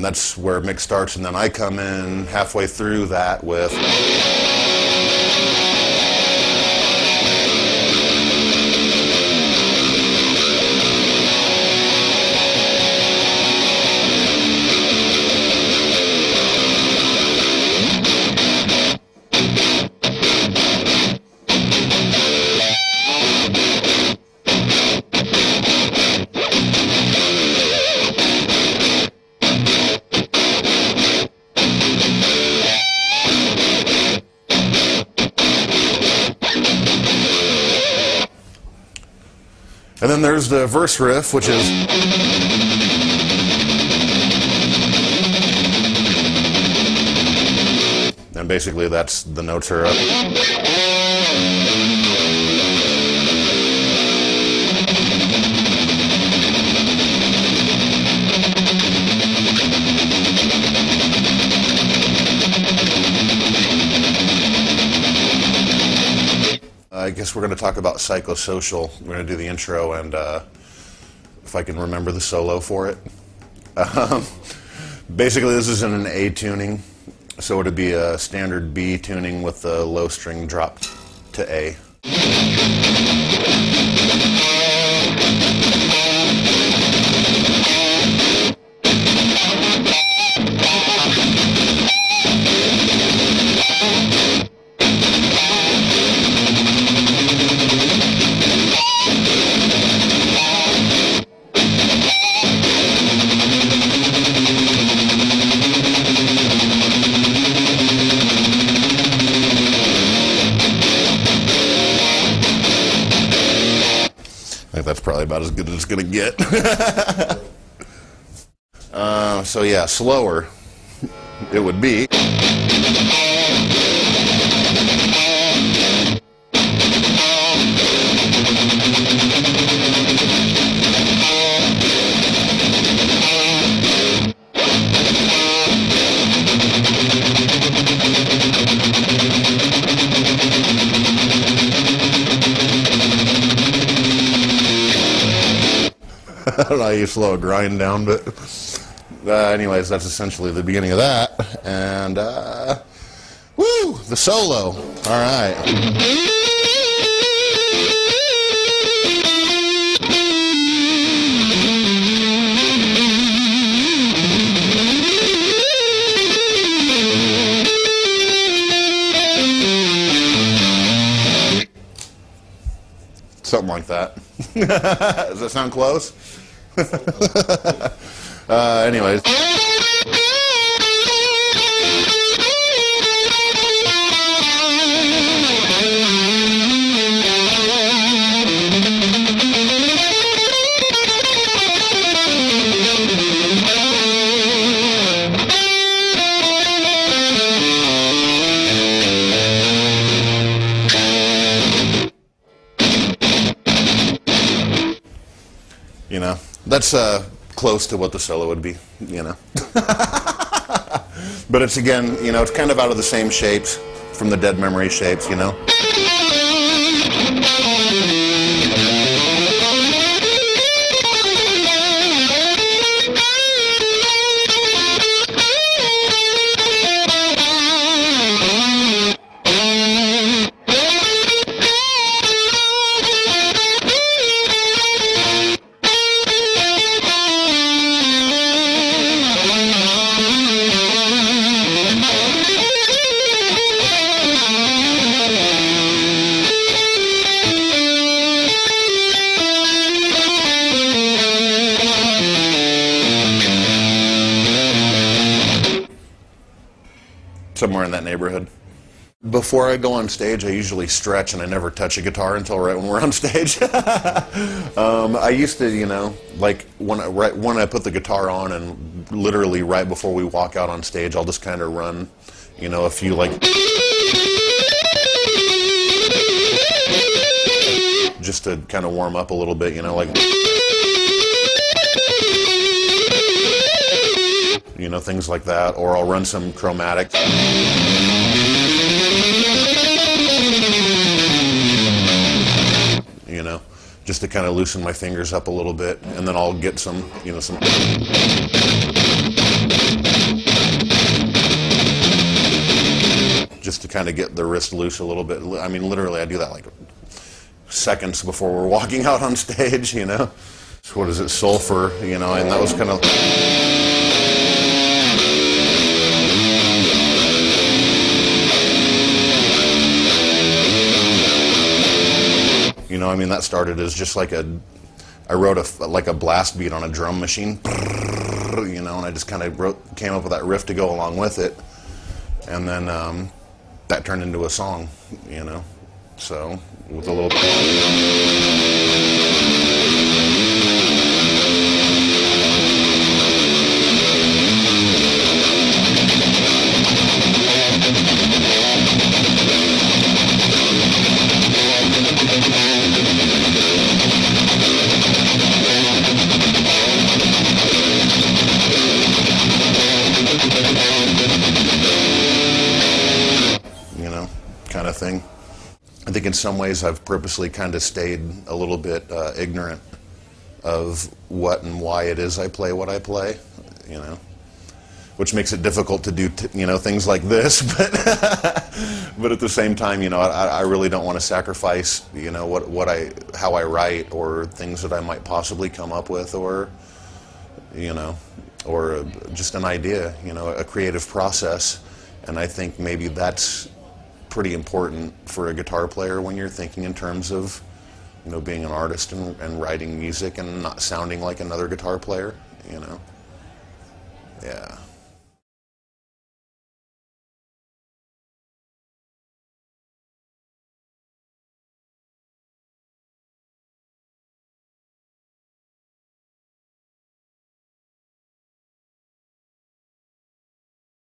and that's where mix starts, and then I come in halfway through that with and then there's the verse riff, which is and basically that's the notes are up. I guess we're going to talk about Psychosocial. We're going to do the intro, and if I can remember the solo for it. Basically, this is in an A tuning, so it would be a standard B tuning with the low string dropped to A. That's probably about as good as it's going to get. So yeah, slower it would be. I don't know how you slow a grind down, but anyways, that's essentially the beginning of that. And, woo, the solo. All right. Something like that. Does that sound close? Anyways. You know, that's close to what the solo would be, you know. But it's, again, you know, it's kind of out of the same shapes from the Dead Memory shapes, you know. Somewhere in that neighborhood. Before I go on stage, I usually stretch, and I never touch a guitar until right when we're on stage. I used to, you know, like when I put the guitar on, and literally right before we walk out on stage, I'll just kind of run, you know, a few like just to kind of warm up a little bit, you know, like, you know, things like that, or I'll run some chromatic. You know, just to kind of loosen my fingers up a little bit, and then I'll get some, you know, some. Just to kind of get the wrist loose a little bit. I mean, literally, I do that like seconds before we're walking out on stage, you know. So what is it, Sulfur, you know, and that was kind of. You know, I mean, that started as just like I wrote like a blast beat on a drum machine, you know, and I just kind of came up with that riff to go along with it, and then that turned into a song, you know, so with a little. Kind of thing. I think in some ways I've purposely kind of stayed a little bit ignorant of what and why it is I play what I play, you know, which makes it difficult to do, you know, things like this, but at the same time, you know, I really don't want to sacrifice, you know, how I write or things that I might possibly come up with, or, you know, or just an idea, you know, a creative process. And I think maybe that's pretty important for a guitar player when you're thinking in terms of, you know, being an artist and writing music and not sounding like another guitar player, you know. Yeah.